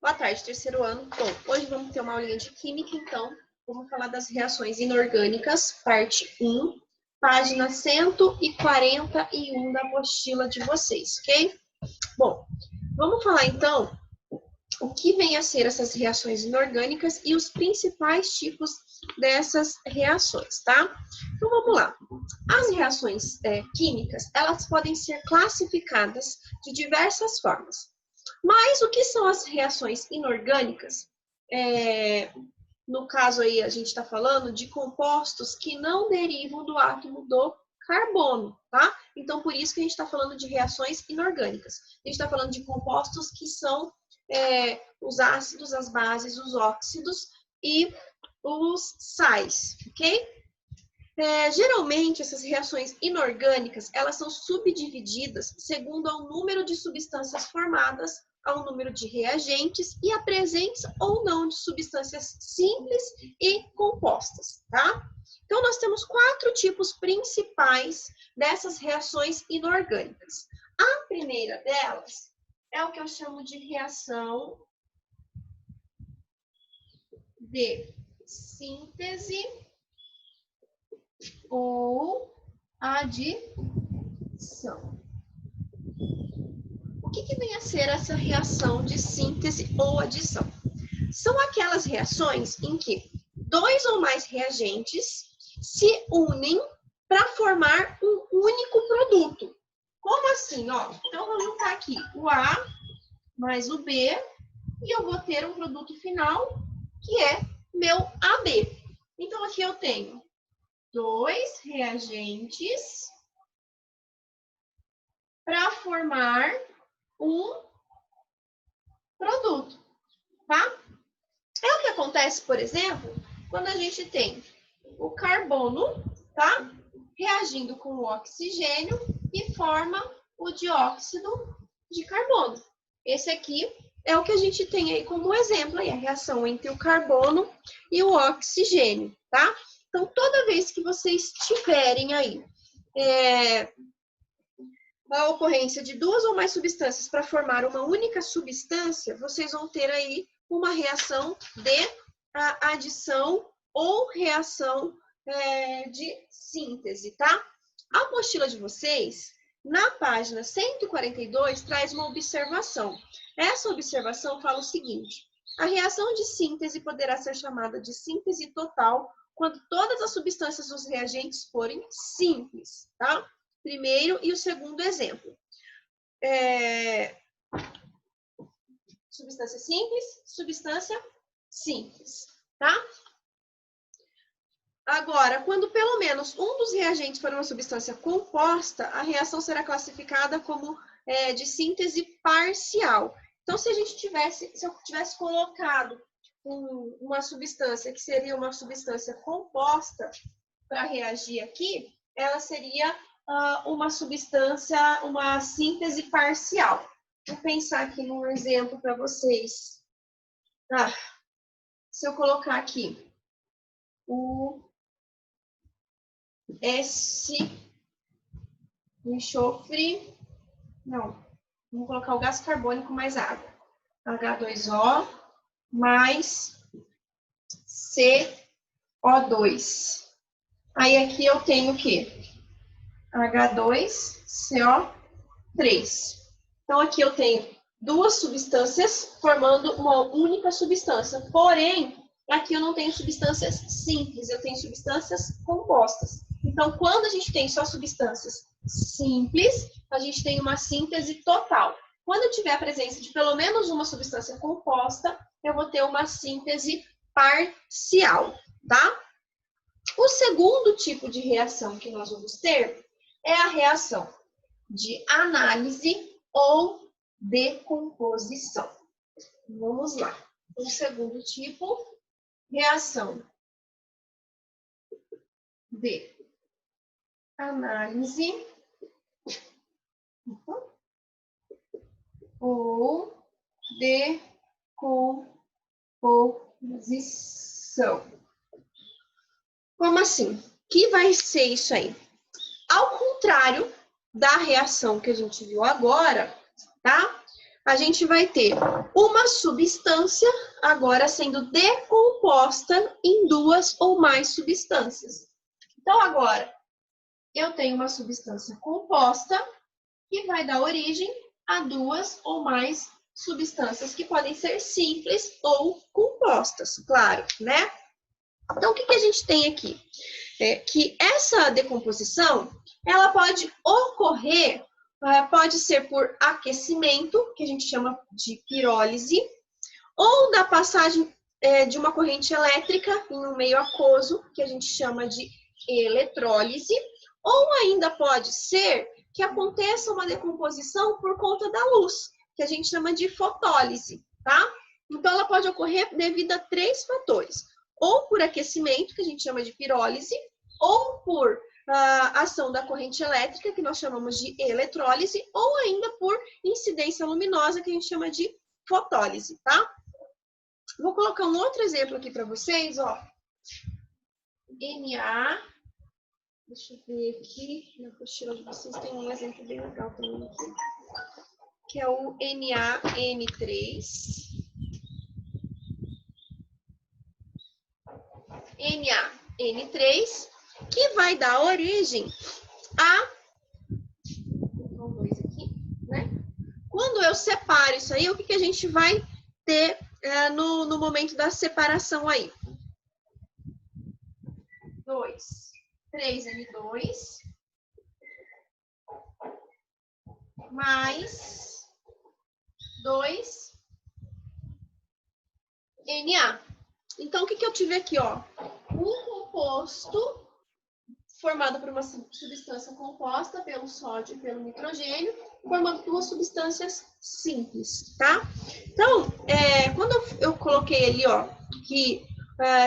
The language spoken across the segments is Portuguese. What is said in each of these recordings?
Boa tarde, terceiro ano. Bom, hoje vamos ter uma aulinha de química, então vamos falar das reações inorgânicas, parte 1, página 141 da apostila de vocês, ok? Bom, vamos falar então o que vem a ser essas reações inorgânicas e os principais tipos dessas reações, tá? Então vamos lá. As reações químicas, elas podem ser classificadas de diversas formas. Mas o que são as reações inorgânicas? No caso aí, a gente está falando de compostos que não derivam do átomo do carbono, tá? Então, por isso que a gente está falando de reações inorgânicas. A gente está falando de compostos que são os ácidos, as bases, os óxidos e os sais, ok? Geralmente, essas reações inorgânicas, elas são subdivididas segundo ao número de substâncias formadas, ao número de reagentes e a presença ou não de substâncias simples e compostas, tá? Então, nós temos 4 tipos principais dessas reações inorgânicas. A primeira delas é o que eu chamo de reação de síntese ou adição. O que vem a ser essa reação de síntese ou adição? São aquelas reações em que 2 ou mais reagentes se unem para formar um único produto. Como assim? Ó, então, vou juntar aqui o A mais o B e eu vou ter um produto final que é meu AB. Então, aqui eu tenho 2 reagentes para formar um produto, tá? É o que acontece, por exemplo, quando a gente tem o carbono, tá? Reagindo com o oxigênio e forma o dióxido de carbono. Esse aqui é o que a gente tem aí como exemplo, aí, a reação entre o carbono e o oxigênio, tá? Então, toda vez que vocês tiverem aí a ocorrência de 2 ou mais substâncias para formar uma única substância, vocês vão ter aí uma reação de adição ou reação de síntese, tá? A apostila de vocês, na página 142, traz uma observação. Essa observação fala o seguinte: a reação de síntese poderá ser chamada de síntese total quando todas as substâncias dos reagentes forem simples, tá? Primeiro e o segundo exemplo. Substância simples, tá? Agora, quando pelo menos um dos reagentes for uma substância composta, a reação será classificada como de síntese parcial. Então, se eu tivesse colocado uma substância que seria uma substância composta para reagir aqui, ela seria uma substância, uma síntese parcial. Vou pensar aqui num exemplo para vocês. Se eu colocar aqui o enxofre, não, vamos colocar o gás carbônico mais água. H2O mais CO2. Aí aqui eu tenho o quê? H2CO3. Então, aqui eu tenho 2 substâncias formando uma única substância. Porém, aqui eu não tenho substâncias simples, eu tenho substâncias compostas. Então, quando a gente tem só substâncias simples, a gente tem uma síntese total. Quando eu tiver a presença de pelo menos uma substância composta, eu vou ter uma síntese parcial, tá? O segundo tipo de reação que nós vamos ter é a reação de análise ou decomposição. Vamos lá. O segundo tipo, reação de análise ou decomposição. Como assim? Que vai ser isso aí? Ao contrário da reação que a gente viu agora, tá? a gente vai ter uma substância agora sendo decomposta em duas ou mais substâncias. Então, agora, eu tenho uma substância composta que vai dar origem a duas ou mais substâncias que podem ser simples ou compostas, claro, né? Então, o que a gente tem aqui? É que essa decomposição, ela pode ocorrer, pode ser por aquecimento, que a gente chama de pirólise, ou da passagem de uma corrente elétrica em um meio aquoso, que a gente chama de eletrólise, ou ainda pode ser que aconteça uma decomposição por conta da luz, que a gente chama de fotólise, tá? Então, ela pode ocorrer devido a 3 fatores. Ou por aquecimento, que a gente chama de pirólise, ou por ação da corrente elétrica, que nós chamamos de eletrólise, ou ainda por incidência luminosa, que a gente chama de fotólise, tá? Vou colocar um outro exemplo aqui para vocês, ó. Na, deixa eu ver aqui, na apostila de vocês tem um exemplo bem legal também aqui, que é o NaN3. NaN3, que vai dar origem a... Vou dois aqui, né? Quando eu separo isso aí, o que a gente vai ter no momento da separação aí? 3N2 mais 2Na. Então, o que eu tive aqui, ó? Um composto formado por uma substância composta pelo sódio e pelo nitrogênio, formando duas substâncias simples, tá? Então, quando eu coloquei ali, ó, que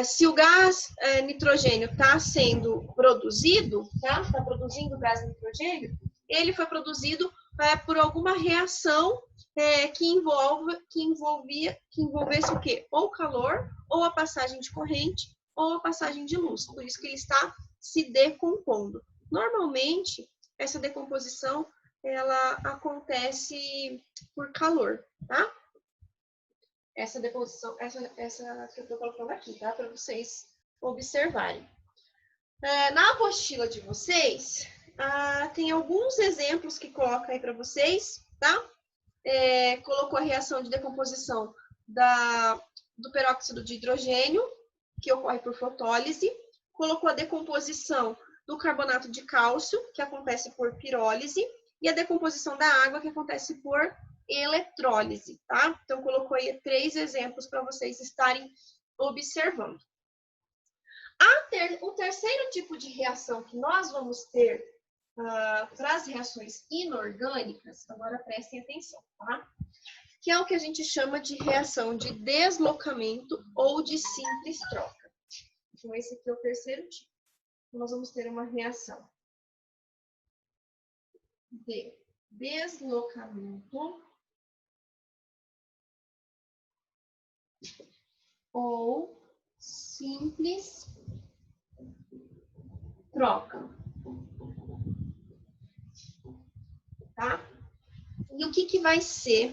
se o gás nitrogênio está sendo produzido, tá? Está produzindo gás nitrogênio, ele foi produzido por alguma reação que envolvesse o quê? Ou calor, ou a passagem de corrente, ou a passagem de luz. Por isso que ele está se decompondo. Normalmente, essa decomposição, ela acontece por calor, tá? Essa decomposição, essa que eu estou colocando aqui, tá? Para vocês observarem. Na apostila de vocês, tem alguns exemplos que coloca aí para vocês, tá? Colocou a reação de decomposição do peróxido de hidrogênio, que ocorre por fotólise, colocou a decomposição do carbonato de cálcio, que acontece por pirólise, e a decomposição da água, que acontece por eletrólise, tá? Então, colocou aí 3 exemplos para vocês estarem observando. O terceiro tipo de reação que nós vamos ter para as reações inorgânicas, agora prestem atenção, tá? Que é o que a gente chama de reação de deslocamento ou de simples troca. Então, esse aqui é o terceiro tipo. Nós vamos ter uma reação de deslocamento ou simples troca. Tá? E o que vai ser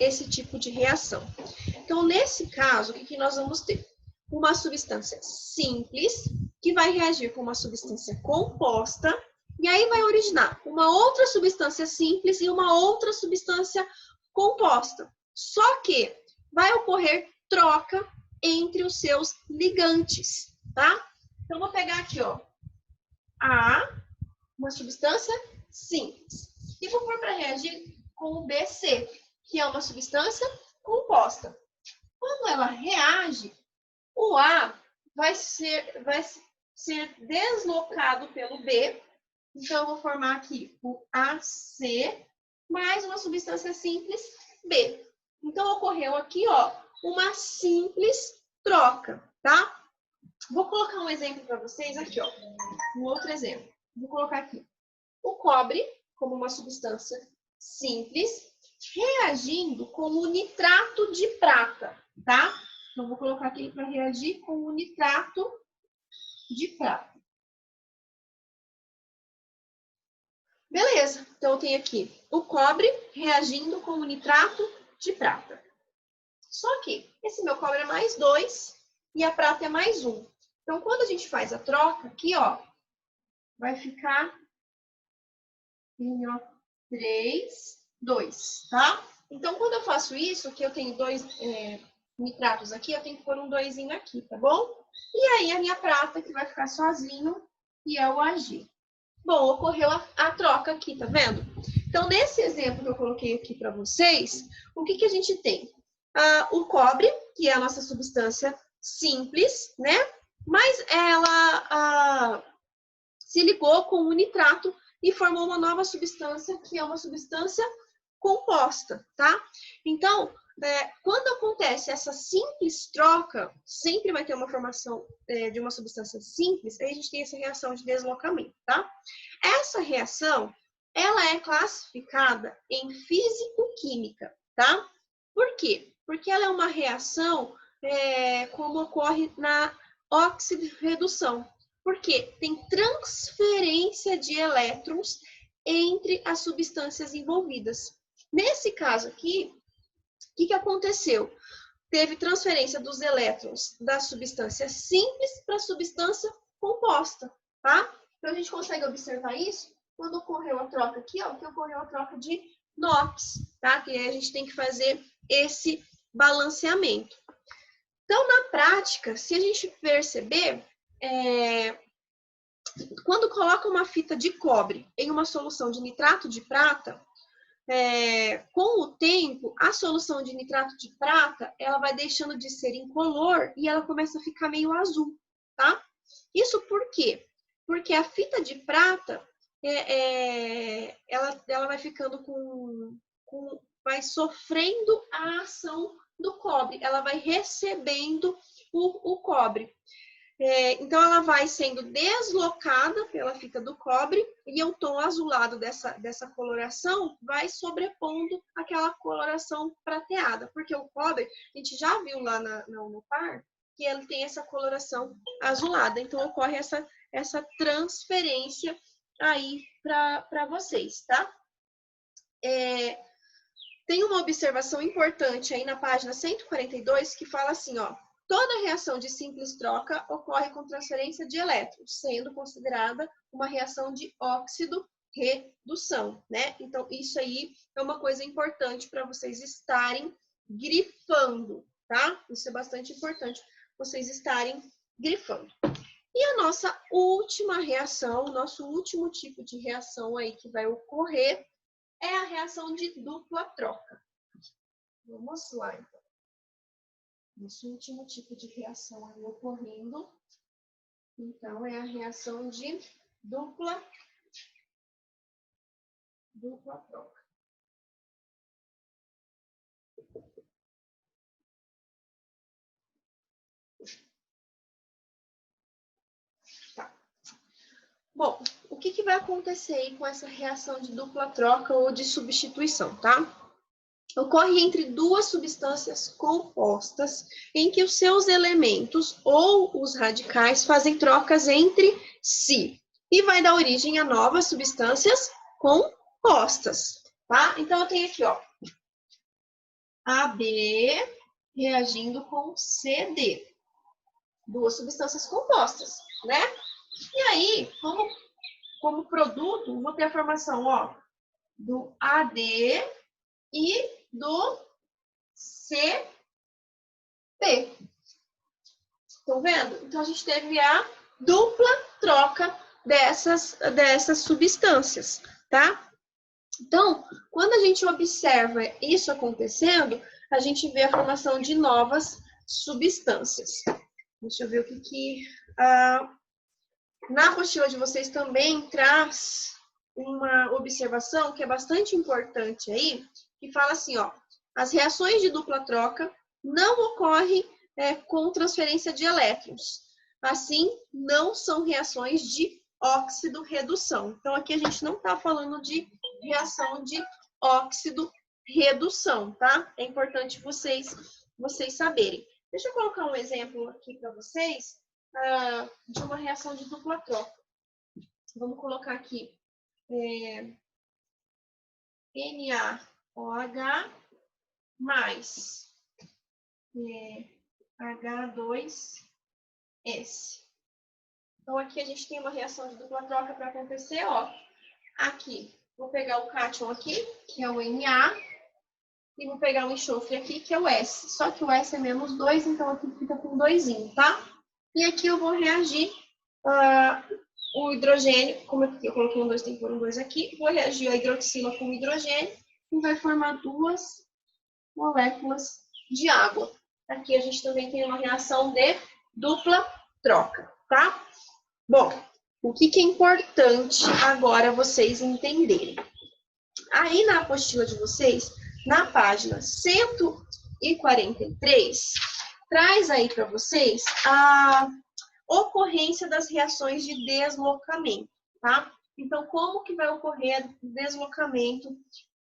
esse tipo de reação? Então, nesse caso, o que nós vamos ter? Uma substância simples, que vai reagir com uma substância composta, e aí vai originar uma outra substância simples e uma outra substância composta. Só que vai ocorrer troca entre os seus ligantes, tá? Então, vou pegar aqui, ó, uma substância simples. E vou pôr para reagir com o BC, que é uma substância composta. Quando ela reage, o A vai ser deslocado pelo B. Então, eu vou formar aqui o AC mais uma substância simples B. Então, ocorreu aqui, ó, uma simples troca, tá? Vou colocar um exemplo para vocês aqui, ó. Um outro exemplo. Vou colocar aqui o cobre como uma substância simples, reagindo com o nitrato de prata, tá? Então, vou colocar aqui para reagir com o nitrato de prata. Beleza, então eu tenho aqui o cobre reagindo com o nitrato de prata. Só que esse meu cobre é mais 2 e a prata é mais 1. Então, quando a gente faz a troca, aqui, ó, vai ficar em, ó, 3, 2, tá? Então, quando eu faço isso, que eu tenho 2 nitratos aqui, eu tenho que pôr um 2 aqui, tá bom? E aí, a minha prata, que vai ficar sozinho, e é o Ag. Bom, ocorreu a troca aqui, tá vendo? Então, nesse exemplo que eu coloquei aqui para vocês, o que a gente tem? O cobre, que é a nossa substância simples, né? Mas ela se ligou com o nitrato e formou uma nova substância, que é uma substância composta, tá? Então, quando acontece essa simples troca, sempre vai ter uma formação de uma substância simples, aí a gente tem essa reação de deslocamento, tá? Essa reação, ela é classificada em físico-química, tá? Por quê? Porque ela é uma reação como ocorre na oxidorredução. Porque tem transferência de elétrons entre as substâncias envolvidas. Nesse caso aqui, o que aconteceu? Teve transferência dos elétrons da substância simples para a substância composta, tá? Então, a gente consegue observar isso quando ocorreu a troca aqui, ó, que ocorreu a troca de NOx, tá? Que aí a gente tem que fazer esse balanceamento. Então, na prática, se a gente perceber, quando coloca uma fita de cobre em uma solução de nitrato de prata, com o tempo, a solução de nitrato de prata, ela vai deixando de ser incolor e ela começa a ficar meio azul, tá? Isso por quê? Porque a fita de prata, ela vai ficando vai sofrendo a ação do cobre, ela vai recebendo o cobre. Então, ela vai sendo deslocada pela fita do cobre e o tom azulado dessa coloração vai sobrepondo aquela coloração prateada. Porque o cobre, a gente já viu lá no par, que ele tem essa coloração azulada. Então, ocorre essa transferência aí para vocês, tá? Tem uma observação importante aí na página 142 que fala assim, ó. Toda reação de simples troca ocorre com transferência de elétrons, sendo considerada uma reação de óxido-redução, né? Então, isso aí é uma coisa importante para vocês estarem grifando, tá? Isso é bastante importante vocês estarem grifando. E a nossa última reação, o nosso último tipo de reação aí que vai ocorrer é a reação de dupla troca. Vamos lá, então. Esse último tipo de reação aí ocorrendo, então, é a reação de dupla troca. Tá. Bom, o que vai acontecer aí com essa reação de dupla troca ou de substituição, tá? Ocorre entre duas substâncias compostas em que os seus elementos ou os radicais fazem trocas entre si e vai dar origem a novas substâncias compostas, tá? Então, eu tenho aqui, ó, AB reagindo com CD, duas substâncias compostas, né? E aí, como produto, vou ter a formação, ó, do AD e do CP. Estão vendo? Então, a gente teve a dupla troca dessas substâncias, tá? Então, quando a gente observa isso acontecendo, a gente vê a formação de novas substâncias. Deixa eu ver o que na apostila de vocês também traz uma observação que é bastante importante aí, que fala assim, ó, as reações de dupla troca não ocorrem com transferência de elétrons. Assim, não são reações de óxido-redução. Então, aqui a gente não está falando de reação de óxido-redução, tá? É importante vocês saberem. Deixa eu colocar um exemplo aqui para vocês de uma reação de dupla troca. Vamos colocar aqui NaOH mais H2S. Então, aqui a gente tem uma reação de dupla troca para acontecer, ó. Aqui, vou pegar o cátion aqui, que é o Na, e vou pegar o enxofre aqui, que é o S. Só que o S é menos 2, então aqui fica com 2, tá? E aqui eu vou reagir o hidrogênio, como aqui eu coloquei um 2, tem que pôr um 2 aqui, vou reagir a hidroxila com o hidrogênio e vai formar 2 moléculas de água. Aqui a gente também tem uma reação de dupla troca, tá? Bom, o que é importante agora vocês entenderem? Aí na apostila de vocês, na página 143, traz aí para vocês a ocorrência das reações de deslocamento, tá? Então, como que vai ocorrer o deslocamento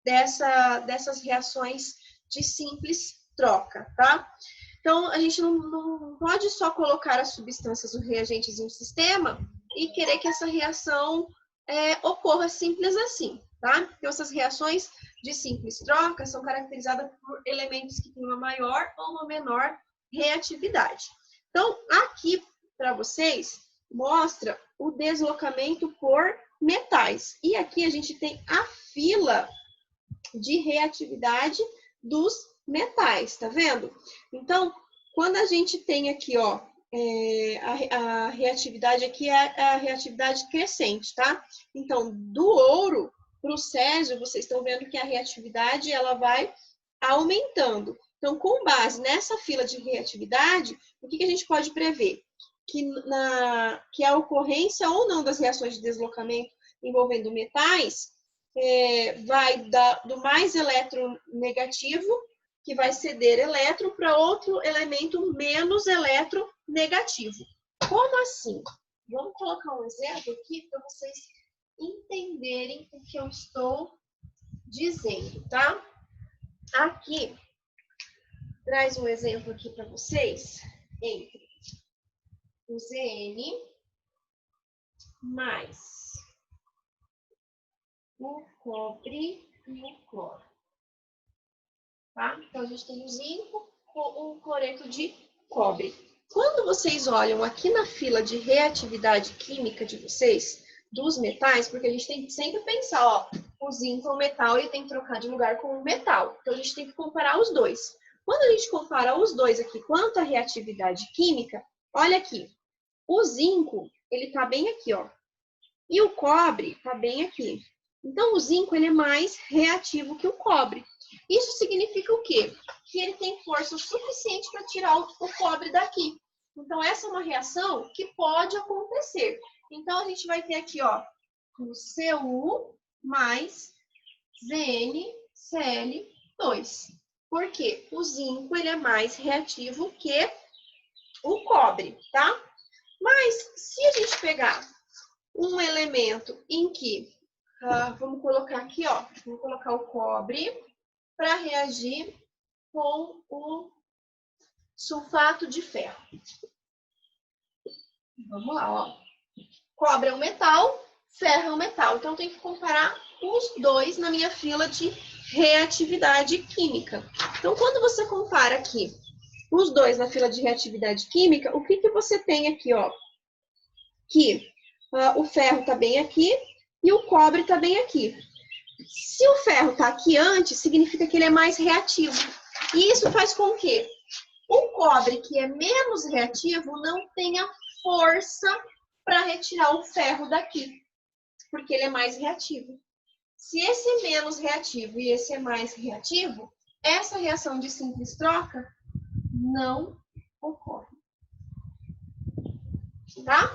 dessas reações de simples troca, tá? Então, a gente não pode só colocar as substâncias ou reagentes em um sistema e querer que essa reação ocorra simples assim, tá? Então, essas reações de simples troca são caracterizadas por elementos que têm uma maior ou uma menor reatividade. Então, aqui para vocês, mostra o deslocamento por metais. E aqui a gente tem a fila de reatividade dos metais, tá vendo? Então, quando a gente tem aqui, ó, a reatividade aqui é a reatividade crescente, tá? Então, do ouro para o césio, vocês estão vendo que a reatividade ela vai aumentando. Então, com base nessa fila de reatividade, o que a gente pode prever? Que a ocorrência ou não das reações de deslocamento envolvendo metais vai do mais eletronegativo, que vai ceder elétron, para outro elemento menos eletronegativo. Como assim? Vamos colocar um exemplo aqui para vocês entenderem o que eu estou dizendo, tá? Aqui, traz um exemplo aqui para vocês, entre o Zn mais o cobre e o cloro. Tá? Então, a gente tem o zinco com o cloreto de cobre. Quando vocês olham aqui na fila de reatividade química de vocês, dos metais, porque a gente tem que sempre pensar, ó, o zinco é um metal e tem que trocar de lugar com o metal. Então, a gente tem que comparar os dois. Quando a gente compara os dois aqui quanto à reatividade química, olha aqui. O zinco, ele tá bem aqui, ó. E o cobre tá bem aqui. Então, o zinco, ele é mais reativo que o cobre. Isso significa o quê? Que ele tem força suficiente para tirar o cobre daqui. Então, essa é uma reação que pode acontecer. Então, a gente vai ter aqui, ó, o Cu mais ZnCl2. Por quê? O zinco, ele é mais reativo que o cobre, tá? Mas, se a gente pegar um elemento em que, vamos colocar aqui, ó, vamos colocar o cobre para reagir com o sulfato de ferro. Vamos lá, ó. Cobre é um metal, ferro é um metal. Então, eu tenho que comparar os dois na minha fila de reatividade química. Então, quando você compara aqui os dois na fila de reatividade química, o que você tem aqui, ó? Que o ferro está bem aqui e o cobre está bem aqui. Se o ferro está aqui antes, significa que ele é mais reativo. E isso faz com que o cobre, que é menos reativo, não tenha força para retirar o ferro daqui, porque ele é mais reativo. Se esse é menos reativo e esse é mais reativo, essa reação de simples troca não ocorre. Tá?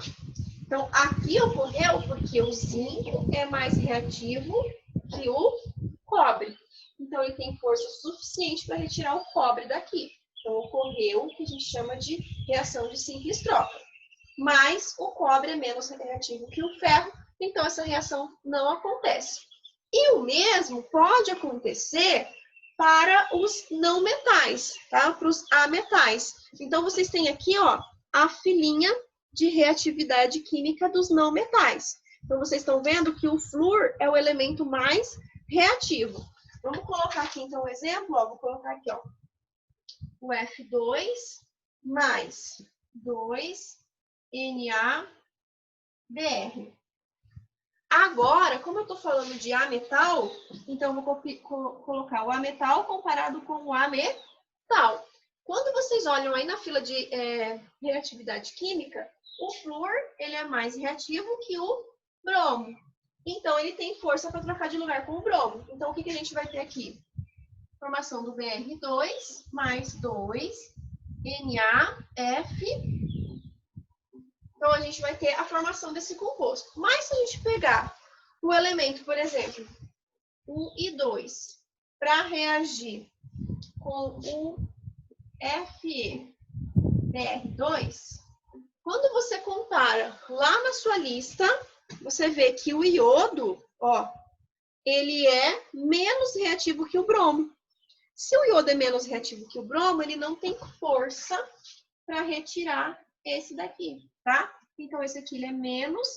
Então, aqui ocorreu porque o zinco é mais reativo que o cobre. Então, ele tem força suficiente para retirar o cobre daqui. Então, ocorreu o que a gente chama de reação de simples troca. Mas o cobre é menos reativo que o ferro, então essa reação não acontece. E o mesmo pode acontecer para os não metais, tá? Para os ametais. Então, vocês têm aqui, ó, a filinha de reatividade química dos não metais. Então, vocês estão vendo que o flúor é o elemento mais reativo. Vamos colocar aqui, então, um exemplo. Ó, vou colocar aqui, ó, o F2 mais 2NaBr. Agora, como eu estou falando de ametal, então eu vou colocar o ametal comparado com o ametal. Quando vocês olham aí na fila de reatividade química, o flúor ele é mais reativo que o bromo. Então, ele tem força para trocar de lugar com o bromo. Então, o que a gente vai ter aqui? Formação do Br2 mais 2NaF. Então, a gente vai ter a formação desse composto. Mas, se a gente pegar o elemento, por exemplo, o I2, para reagir com o FeBr2, quando você compara lá na sua lista, você vê que o iodo, ó, ele é menos reativo que o bromo. Se o iodo é menos reativo que o bromo, ele não tem força para retirar esse daqui, tá? Então, esse aqui ele é menos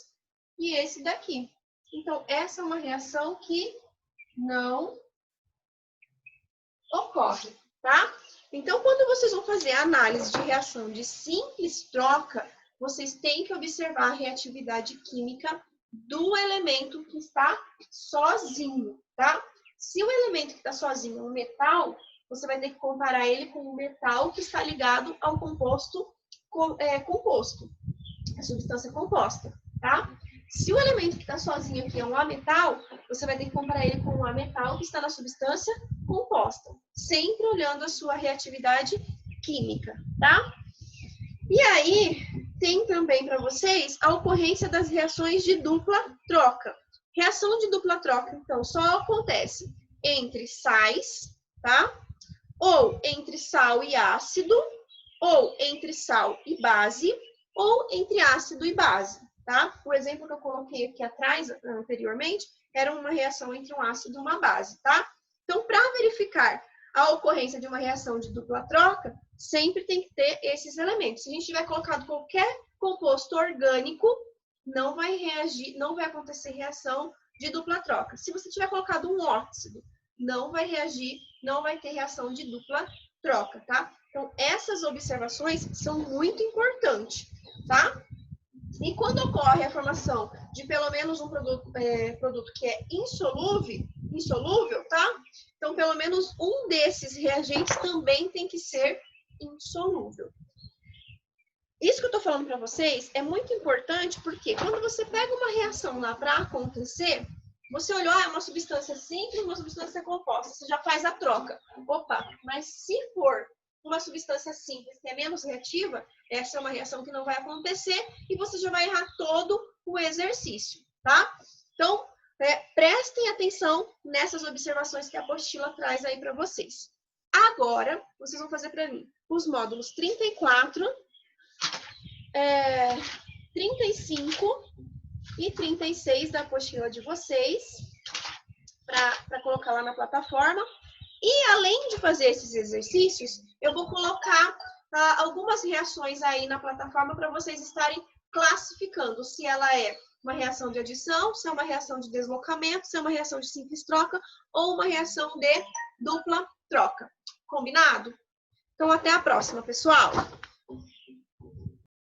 e esse daqui. Então, essa é uma reação que não ocorre, tá? Então, quando vocês vão fazer a análise de reação de simples troca, vocês têm que observar a reatividade química do elemento que está sozinho, tá? Se o elemento que está sozinho é um metal, você vai ter que comparar ele com o metal que está ligado ao composto, a substância composta, tá? Se o elemento que está sozinho aqui é um ametal, você vai ter que comparar ele com um ametal que está na substância composta, sempre olhando a sua reatividade química, tá? E aí, tem também para vocês a ocorrência das reações de dupla troca. Reação de dupla troca, então, só acontece entre sais, tá? Ou entre sal e ácido, ou entre sal e base, ou entre ácido e base, tá? O exemplo que eu coloquei aqui atrás, anteriormente, era uma reação entre um ácido e uma base, tá? Então, para verificar a ocorrência de uma reação de dupla troca, sempre tem que ter esses elementos. Se a gente tiver colocado qualquer composto orgânico, não vai reagir, não vai acontecer reação de dupla troca. Se você tiver colocado um óxido, não vai reagir, não vai ter reação de dupla troca, tá? Então, essas observações são muito importantes, tá? E quando ocorre a formação de pelo menos um produto que é insolúvel, tá? Então, pelo menos um desses reagentes também tem que ser insolúvel. Isso que eu estou falando para vocês é muito importante porque quando você pega uma reação lá para acontecer, você olhou, é uma substância simples, uma substância composta, você já faz a troca. Opa, mas se for uma substância simples que é menos reativa, essa é uma reação que não vai acontecer e você já vai errar todo o exercício, tá? Então, prestem atenção nessas observações que a apostila traz aí para vocês. Agora, vocês vão fazer para mim os módulos 34, 35 e 36 da apostila de vocês, para colocar lá na plataforma. E além de fazer esses exercícios, eu vou colocar algumas reações aí na plataforma para vocês estarem classificando se ela é uma reação de adição, se é uma reação de deslocamento, se é uma reação de simples troca ou uma reação de dupla troca. Combinado? Então, até a próxima, pessoal!